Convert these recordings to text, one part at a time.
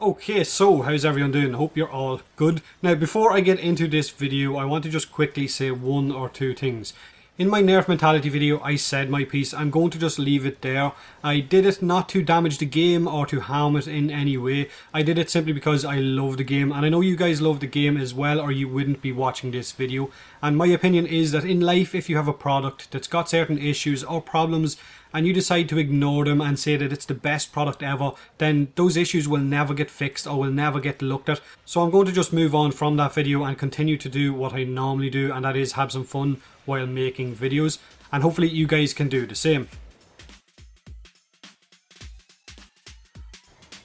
Okay, so how's everyone doing? Hope you're all good. Now, before I get into this video, I want to just quickly say one or two things. In my nerf mentality video, I said my piece. I'm going to just leave it there. I did it not to damage the game or to harm it in any way. I did it simply because I love the game, and I know you guys love the game as well, or you wouldn't be watching this video. And my opinion is that in life, if you have a product that's got certain issues or problems, and you decide to ignore them and say that it's the best product ever, then those issues will never get fixed or will never get looked at. So I'm going to just move on from that video and continue to do what I normally do, and that is have some fun while making videos, and hopefully you guys can do the same.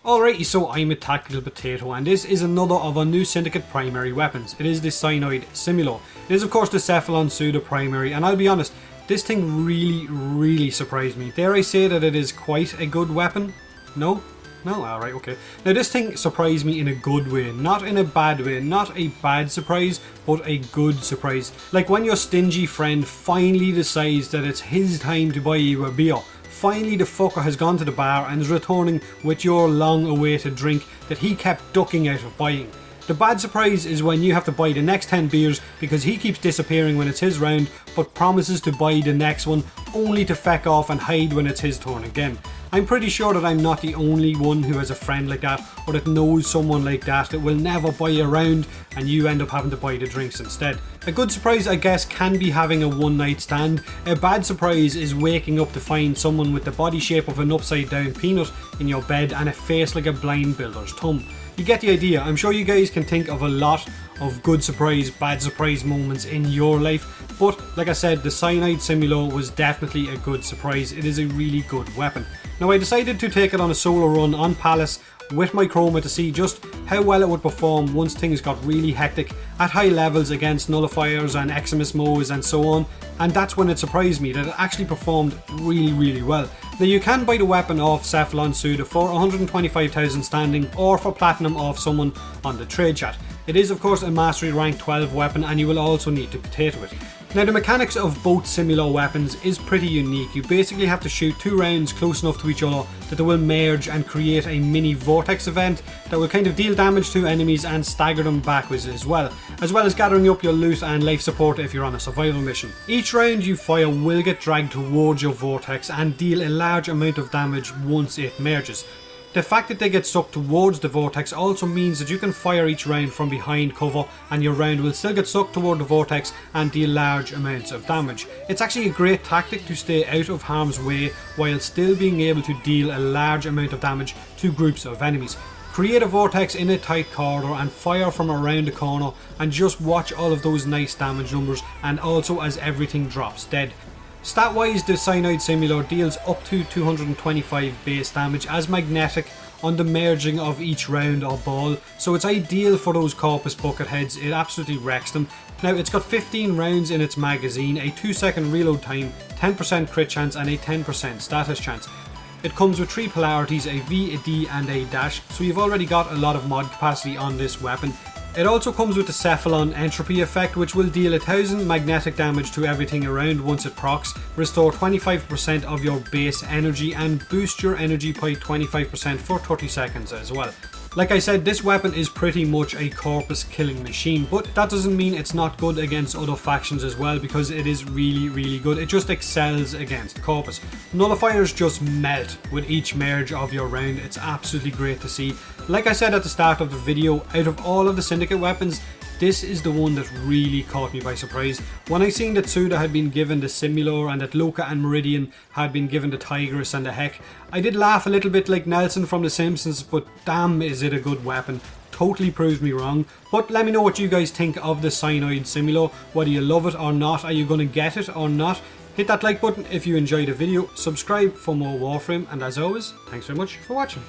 Alrighty, so I'm a Tactical Potato, and this is another of our new Syndicate primary weapons. It is the Synoid Simulor. It is of course the Cephalon Pseudo primary, and I'll be honest, this thing really surprised me. Dare I say that it is quite a good weapon? No? No? Alright, okay. Now this thing surprised me in a good way, not in a bad way, not a bad surprise, but a good surprise. Like when your stingy friend finally decides that it's his time to buy you a beer. Finally the fucker has gone to the bar and is returning with your long awaited drink that he kept ducking out of buying. The bad surprise is when you have to buy the next 10 beers because he keeps disappearing when it's his round, but promises to buy the next one only to feck off and hide when it's his turn again. I'm pretty sure that I'm not the only one who has a friend like that, or that knows someone like that will never buy a round and you end up having to buy the drinks instead. A good surprise, I guess, can be having a one night stand. A bad surprise is waking up to find someone with the body shape of an upside down peanut in your bed and a face like a blind builder's thumb. You get the idea. I'm sure you guys can think of a lot of good surprise, bad surprise moments in your life, but like I said, the Synoid Simulor was definitely a good surprise. It is a really good weapon. Now I decided to take it on a solo run on Palace with my Chroma to see just how well it would perform once things got really hectic at high levels against nullifiers and Eximus Moes and so on, and that's when it surprised me that it actually performed really well. Now you can buy the weapon off Cephalon Pseudo for 125,000 standing or for platinum off someone on the trade chat. It is of course a mastery rank 12 weapon, and you will also need to potato it. Now the mechanics of both Simulor weapons is pretty unique. You basically have to shoot 2 rounds close enough to each other that they will merge and create a mini vortex event that will kind of deal damage to enemies and stagger them backwards as well as gathering up your loot and life support if you're on a survival mission. Each round you fire will get dragged towards your vortex and deal a large amount of damage once it merges. The fact that they get sucked towards the vortex also means that you can fire each round from behind cover and your round will still get sucked toward the vortex and deal large amounts of damage. It's actually a great tactic to stay out of harm's way while still being able to deal a large amount of damage to groups of enemies. Create a vortex in a tight corridor and fire from around the corner and just watch all of those nice damage numbers, and also as everything drops dead. Stat wise, the Synoid Simulor deals up to 225 base damage as magnetic on the merging of each round or ball, so it's ideal for those Corpus bucket heads. It absolutely wrecks them. Now it's got 15 rounds in its magazine, a 2-second reload time, 10% crit chance and a 10% status chance. It comes with 3 polarities, a V, a D and a dash, so you've already got a lot of mod capacity on this weapon. It also comes with the Cephalon Entropy effect, which will deal 1000 magnetic damage to everything around once it procs, restore 25% of your base energy and boost your energy by 25% for 30 seconds as well. Like I said, this weapon is pretty much a Corpus killing machine, but that doesn't mean it's not good against other factions as well, because it is really good. It just excels against Corpus. Nullifiers just melt with each merge of your round. It's absolutely great to see. Like I said at the start of the video, out of all of the Syndicate weapons, this is the one that really caught me by surprise. When I seen that Suda had been given the Simulor and that Loka and Meridian had been given the Tigris and the Heck, I did laugh a little bit like Nelson from The Simpsons, but damn is it a good weapon. Totally proved me wrong. But let me know what you guys think of the Synoid Simulor. Whether you love it or not, are you going to get it or not? Hit that like button if you enjoyed the video, subscribe for more Warframe, and as always, thanks very much for watching.